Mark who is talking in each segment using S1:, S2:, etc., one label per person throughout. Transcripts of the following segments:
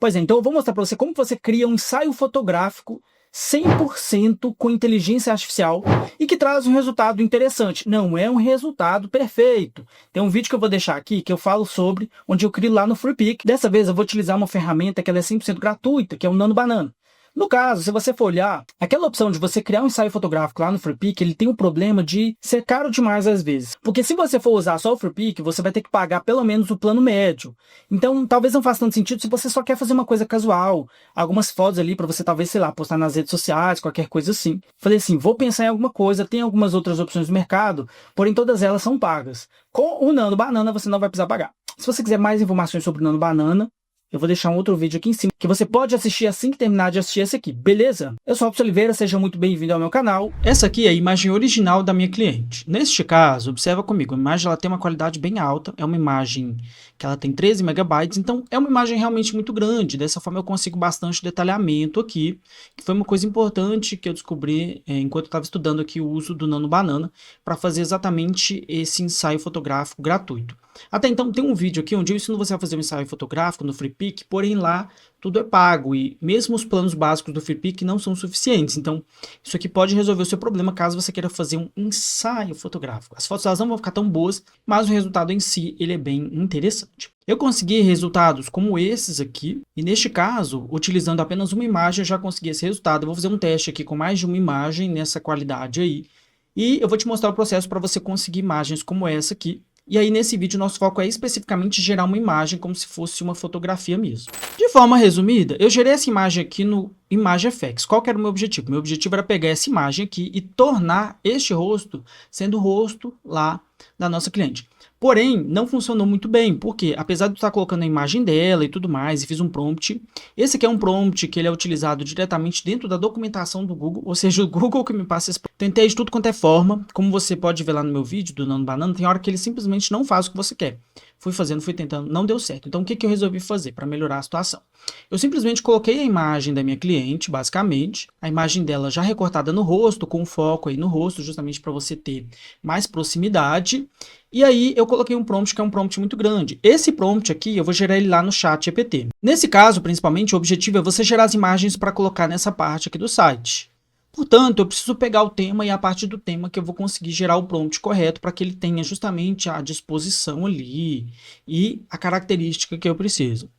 S1: Pois é, então eu vou mostrar para você como você cria um ensaio fotográfico 100% com inteligência artificial e que traz um resultado interessante. Não é um resultado perfeito. Tem um vídeo que eu vou deixar aqui que eu falo sobre, onde eu crio lá no FreePic. Dessa vez eu vou utilizar uma ferramenta que ela é 100% gratuita, que é o Nano Banana. No caso, se você for olhar, aquela opção de você criar um ensaio fotográfico lá no FreePic, ele tem um problema de ser caro demais às vezes. Porque se você for usar só o FreePic, você vai ter que pagar pelo menos o plano médio. Então, talvez não faça tanto sentido se você só quer fazer uma coisa casual. Algumas fotos ali para você talvez, sei lá, postar nas redes sociais, qualquer coisa assim. Falei assim, vou pensar em alguma coisa, tem algumas outras opções do mercado, porém todas elas são pagas. Com o Nano Banana você não vai precisar pagar. Se você quiser mais informações sobre o Nano Banana, eu vou deixar um outro vídeo aqui em cima, que você pode assistir assim que terminar de assistir esse aqui, beleza? Eu sou o Robson Oliveira, seja muito bem-vindo ao meu canal.
S2: Essa aqui é a imagem original da minha cliente. Neste caso, observa comigo, a imagem ela tem uma qualidade bem alta, é uma imagem que ela tem 13 megabytes, então é uma imagem realmente muito grande, dessa forma eu consigo bastante detalhamento aqui, que foi uma coisa importante que eu descobri enquanto eu estava estudando aqui o uso do Nano Banana, para fazer exatamente esse ensaio fotográfico gratuito. Até então tem um vídeo aqui onde eu ensino você a fazer um ensaio fotográfico no FreePic, porém lá tudo é pago e mesmo os planos básicos do FreePic não são suficientes. Então isso aqui pode resolver o seu problema caso você queira fazer um ensaio fotográfico. As fotos elas não vão ficar tão boas, mas o resultado em si ele é bem interessante. Eu consegui resultados como esses aqui, e neste caso, utilizando apenas uma imagem, eu já consegui esse resultado. Eu vou fazer um teste aqui com mais de uma imagem nessa qualidade aí, e eu vou te mostrar o processo para você conseguir imagens como essa aqui. E aí nesse vídeo nosso foco é especificamente gerar uma imagem como se fosse uma fotografia mesmo. De forma resumida, eu gerei essa imagem aqui no ImageFX. Qual que era o meu objetivo? Meu objetivo era pegar essa imagem aqui e tornar este rosto sendo o rosto lá da nossa cliente. Porém, não funcionou muito bem, porque apesar de eu estar colocando a imagem dela e tudo mais, e fiz um prompt, esse aqui é um prompt que ele é utilizado diretamente dentro da documentação do Google, ou seja, o Google que me passa esse prompt. Tentei de tudo quanto é forma, como você pode ver lá no meu vídeo do Nano Banana, tem hora que ele simplesmente não faz o que você quer. Fui fazendo, fui tentando, não deu certo. Então o que eu resolvi fazer para melhorar a situação? Eu simplesmente coloquei a imagem da minha cliente, basicamente, a imagem dela já recortada no rosto, com foco aí no rosto, justamente para você ter mais proximidade. E aí eu coloquei um prompt que é um prompt muito grande. Esse prompt aqui eu vou gerar ele lá no ChatGPT. Nesse caso, principalmente, o objetivo é você gerar as imagens para colocar nessa parte aqui do site. Portanto, eu preciso pegar o tema e a partir do tema que eu vou conseguir gerar o prompt correto para que ele tenha justamente a disposição ali e a característica que eu preciso.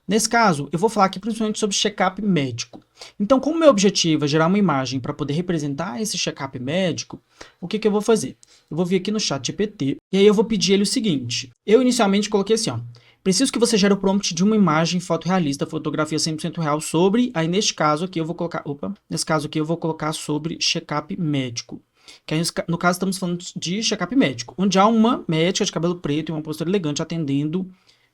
S2: Nesse caso, eu vou falar aqui principalmente sobre check-up médico. Então, como meu objetivo é gerar uma imagem para poder representar esse check-up médico, o que eu vou fazer? Eu vou vir aqui no ChatGPT e aí eu vou pedir ele o seguinte. Eu inicialmente coloquei assim, ó. Preciso que você gere o prompt de uma imagem fotorrealista, fotografia 100% real sobre, aí neste caso aqui eu vou colocar, nesse caso aqui eu vou colocar sobre check-up médico. Que aí, no caso estamos falando de check-up médico, onde há uma médica de cabelo preto e uma postura elegante atendendo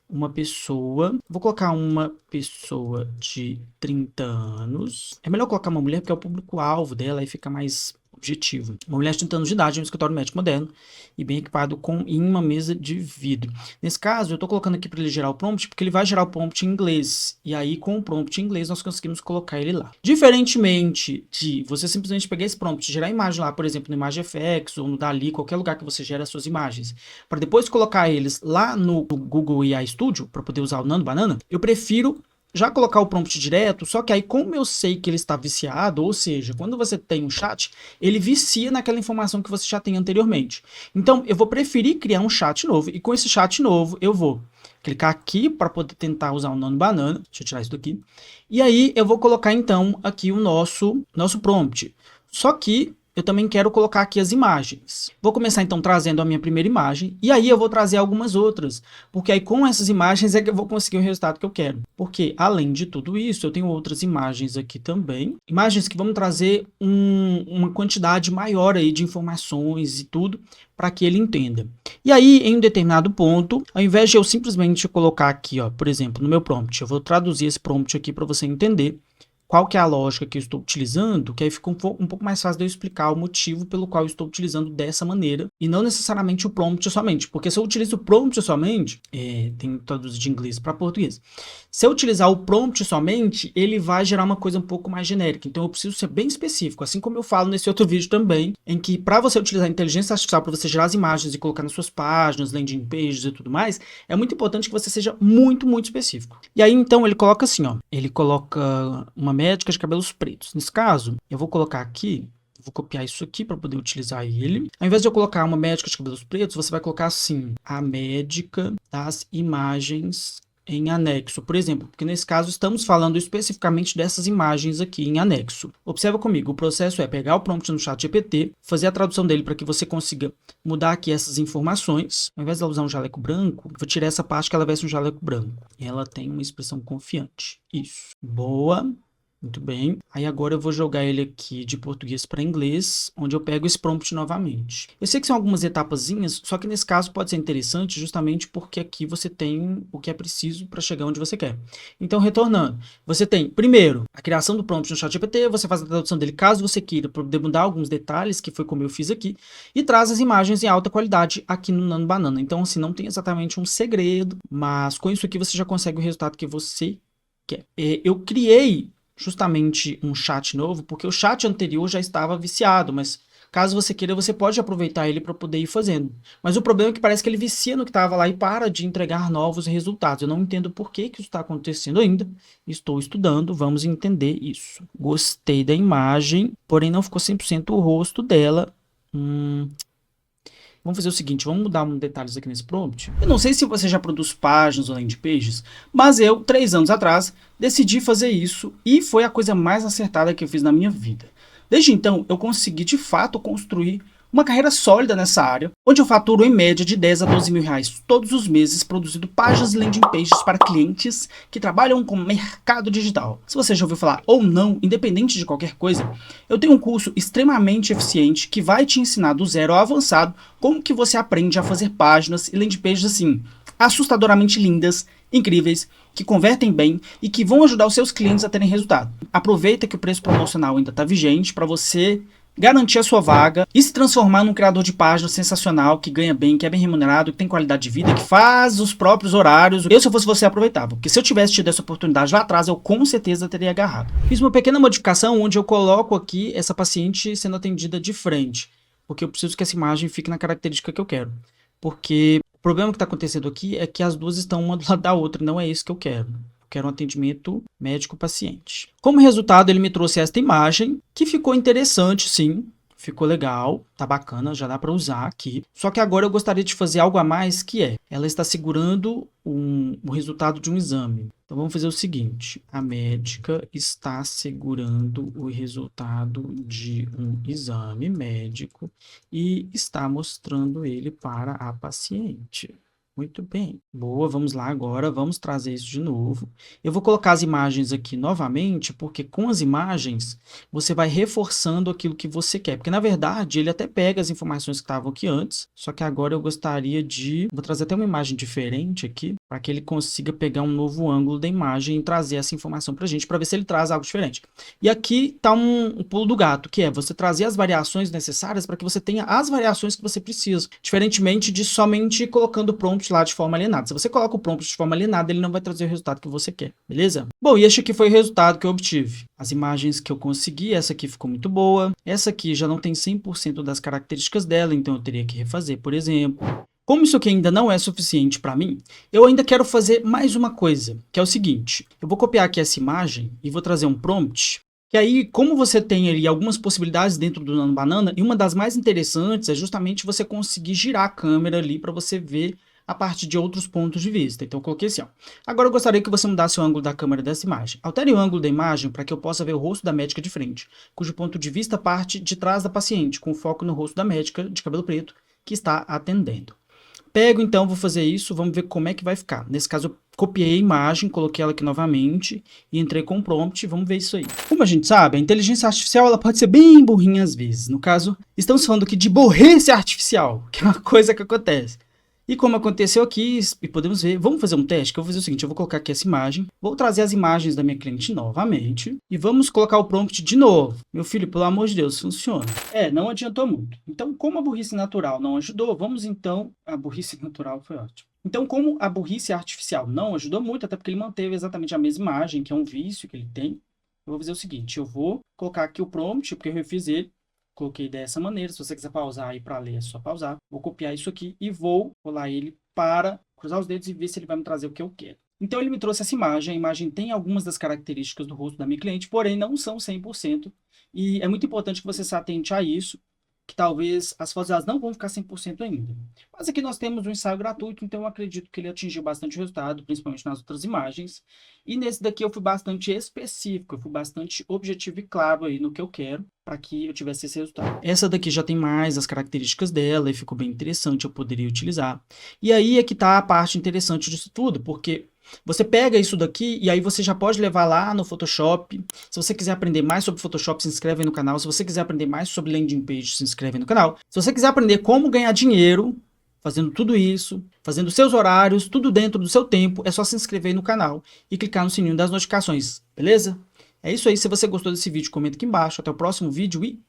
S2: uma pessoa, vou colocar uma pessoa de 30 anos, é melhor colocar uma mulher porque é o público-alvo dela e fica mais objetivo. Uma mulher de 30 anos de idade, em um escritório médico moderno e bem equipado em uma mesa de vidro. Nesse caso, eu estou colocando aqui para ele gerar o prompt, porque ele vai gerar o prompt em inglês. E aí, com o prompt em inglês, nós conseguimos colocar ele lá. Diferentemente de você simplesmente pegar esse prompt e gerar a imagem lá, por exemplo, no ImageFX ou no Dali, qualquer lugar que você gera as suas imagens, para depois colocar eles lá no Google AI Studio, para poder usar o Nano Banana, eu prefiro já colocar o prompt direto, só que aí como eu sei que ele está viciado, ou seja, quando você tem um chat, ele vicia naquela informação que você já tem anteriormente. Então, eu vou preferir criar um chat novo, e com esse chat novo, eu vou clicar aqui para poder tentar usar o Nano Banana, deixa eu tirar isso daqui, e aí eu vou colocar então aqui o nosso prompt. Só que eu também quero colocar aqui as imagens. Vou começar então trazendo a minha primeira imagem e aí eu vou trazer algumas outras, porque aí com essas imagens é que eu vou conseguir o resultado que eu quero. Porque além de tudo isso, eu tenho outras imagens aqui também, imagens que vão trazer uma quantidade maior aí de informações e tudo para que ele entenda. E aí, em um determinado ponto, ao invés de eu simplesmente colocar aqui, ó, por exemplo, no meu prompt, eu vou traduzir esse prompt aqui para você entender qual que é a lógica que eu estou utilizando, que aí fica um pouco mais fácil de eu explicar o motivo pelo qual eu estou utilizando dessa maneira, e não necessariamente o prompt somente, porque se eu utilizo o prompt somente, tem que traduzir de inglês para português, Se eu utilizar o prompt somente, ele vai gerar uma coisa um pouco mais genérica. Então eu preciso ser bem específico, assim como eu falo nesse outro vídeo também, em que para você utilizar a inteligência artificial para você gerar as imagens e colocar nas suas páginas, landing pages e tudo mais, é muito importante que você seja muito, muito específico. E aí então ele coloca assim, ó, ele coloca uma médica de cabelos pretos. Nesse caso, eu vou colocar aqui, vou copiar isso aqui para poder utilizar ele. Ao invés de eu colocar uma médica de cabelos pretos, você vai colocar assim, a médica das imagens em anexo, por exemplo, porque nesse caso estamos falando especificamente dessas imagens aqui em anexo. Observa comigo, o processo é pegar o prompt no ChatGPT, fazer a tradução dele para que você consiga mudar aqui essas informações. Ao invés de ela usar um jaleco branco, vou tirar essa parte que ela veste um jaleco branco. Ela tem uma expressão confiante. Isso. Boa. Muito bem. Aí agora eu vou jogar ele aqui de português para inglês, onde eu pego esse prompt novamente. Eu sei que são algumas etapazinhas, só que nesse caso pode ser interessante justamente porque aqui você tem o que é preciso para chegar onde você quer. Então, retornando, você tem, primeiro, a criação do prompt no ChatGPT, você faz a tradução dele caso você queira, para poder mudar alguns detalhes, que foi como eu fiz aqui, e traz as imagens em alta qualidade aqui no Nano Banana. Então, assim, não tem exatamente um segredo, mas com isso aqui você já consegue o resultado que você quer. Eu criei justamente um chat novo, porque o chat anterior já estava viciado, mas caso você queira, você pode aproveitar ele para poder ir fazendo. Mas o problema é que parece que ele vicia no que estava lá e para de entregar novos resultados. Eu não entendo por que isso está acontecendo ainda. Estou estudando, vamos entender isso. Gostei da imagem, porém não ficou 100% o rosto dela. Vamos fazer o seguinte, vamos mudar uns detalhes aqui nesse prompt. Eu não sei se você já produz páginas ou landing pages, mas eu, 3 anos atrás, decidi fazer isso e foi a coisa mais acertada que eu fiz na minha vida. Desde então, eu consegui de fato construir uma carreira sólida nessa área, onde eu faturo em média de 10 a 12 mil reais todos os meses produzindo páginas e landing pages para clientes que trabalham com mercado digital. Se você já ouviu falar ou não, independente de qualquer coisa, eu tenho um curso extremamente eficiente que vai te ensinar do zero ao avançado como que você aprende a fazer páginas e landing pages assim, assustadoramente lindas, incríveis, que convertem bem e que vão ajudar os seus clientes a terem resultado. Aproveita que o preço promocional ainda está vigente para você garantir a sua vaga e se transformar num criador de páginas sensacional, que ganha bem, que é bem remunerado, que tem qualidade de vida, que faz os próprios horários. Eu, se eu fosse você, aproveitava, porque se eu tivesse tido essa oportunidade lá atrás, eu com certeza teria agarrado. Fiz uma pequena modificação onde eu coloco aqui essa paciente sendo atendida de frente, porque eu preciso que essa imagem fique na característica que eu quero. Porque o problema que está acontecendo aqui é que as duas estão uma do lado da outra, não é isso que eu quero. Quero um atendimento médico-paciente. Como resultado, ele me trouxe esta imagem, que ficou interessante, sim. Ficou legal, tá bacana, já dá para usar aqui. Só que agora eu gostaria de fazer algo a mais, que é, ela está segurando o resultado de um exame. Então vamos fazer o seguinte, a médica está segurando o resultado de um exame médico e está mostrando ele para a paciente. Muito bem. Boa, vamos lá agora, vamos trazer isso de novo. Eu vou colocar as imagens aqui novamente, porque com as imagens você vai reforçando aquilo que você quer. Porque na verdade ele até pega as informações que estavam aqui antes, só que agora eu gostaria de... Vou trazer até uma imagem diferente aqui, para que ele consiga pegar um novo ângulo da imagem e trazer essa informação para a gente, para ver se ele traz algo diferente. E aqui está um pulo do gato, que é você trazer as variações necessárias para que você tenha as variações que você precisa, diferentemente de somente colocando o prompt lá de forma alienada. Se você coloca o prompt de forma alienada, ele não vai trazer o resultado que você quer, beleza? Bom, e este aqui foi o resultado que eu obtive. As imagens que eu consegui, essa aqui ficou muito boa, essa aqui já não tem 100% das características dela, então eu teria que refazer, por exemplo. Como isso aqui ainda não é suficiente para mim, eu ainda quero fazer mais uma coisa, que é o seguinte, eu vou copiar aqui essa imagem e vou trazer um prompt. E aí, como você tem ali algumas possibilidades dentro do Nano Banana, e uma das mais interessantes é justamente você conseguir girar a câmera ali para você ver a partir de outros pontos de vista. Então eu coloquei assim, ó. Agora eu gostaria que você mudasse o ângulo da câmera dessa imagem. Altere o ângulo da imagem para que eu possa ver o rosto da médica de frente, cujo ponto de vista parte de trás da paciente, com foco no rosto da médica de cabelo preto que está atendendo. Pego então, vou fazer isso, vamos ver como é que vai ficar. Nesse caso eu copiei a imagem, coloquei ela aqui novamente e entrei com o prompt, vamos ver isso aí. Como a gente sabe, a inteligência artificial ela pode ser bem burrinha às vezes. No caso, estamos falando aqui de burrice artificial, que é uma coisa que acontece. E como aconteceu aqui, e podemos ver, vamos fazer um teste, que eu vou fazer o seguinte, eu vou colocar aqui essa imagem, vou trazer as imagens da minha cliente novamente, e vamos colocar o prompt de novo. Meu filho, pelo amor de Deus, funciona. Não adiantou muito. Então, como a burrice natural não ajudou, vamos então... A burrice natural foi ótimo. Então, como a burrice artificial não ajudou muito, até porque ele manteve exatamente a mesma imagem, que é um vício que ele tem, eu vou fazer o seguinte, eu vou colocar aqui o prompt, porque eu refiz ele, coloquei dessa maneira, se você quiser pausar aí para ler, é só pausar. Vou copiar isso aqui e vou colar ele para cruzar os dedos e ver se ele vai me trazer o que eu quero. Então, ele me trouxe essa imagem, a imagem tem algumas das características do rosto da minha cliente, porém não são 100%, e é muito importante que você se atente a isso, que talvez as fotos elas não vão ficar 100% ainda. Mas aqui nós temos um ensaio gratuito, então eu acredito que ele atingiu bastante resultado, principalmente nas outras imagens. E nesse daqui eu fui bastante específico, eu fui bastante objetivo e claro aí no que eu quero, para que eu tivesse esse resultado. Essa daqui já tem mais as características dela e ficou bem interessante, eu poderia utilizar. E aí é que está a parte interessante disso tudo, porque você pega isso daqui e aí você já pode levar lá no Photoshop. Se você quiser aprender mais sobre Photoshop, se inscreve aí no canal. Se você quiser aprender mais sobre landing page, se inscreve aí no canal. Se você quiser aprender como ganhar dinheiro fazendo tudo isso, fazendo seus horários, tudo dentro do seu tempo, é só se inscrever aí no canal e clicar no sininho das notificações, beleza? É isso aí. Se você gostou desse vídeo, comenta aqui embaixo. Até o próximo vídeo e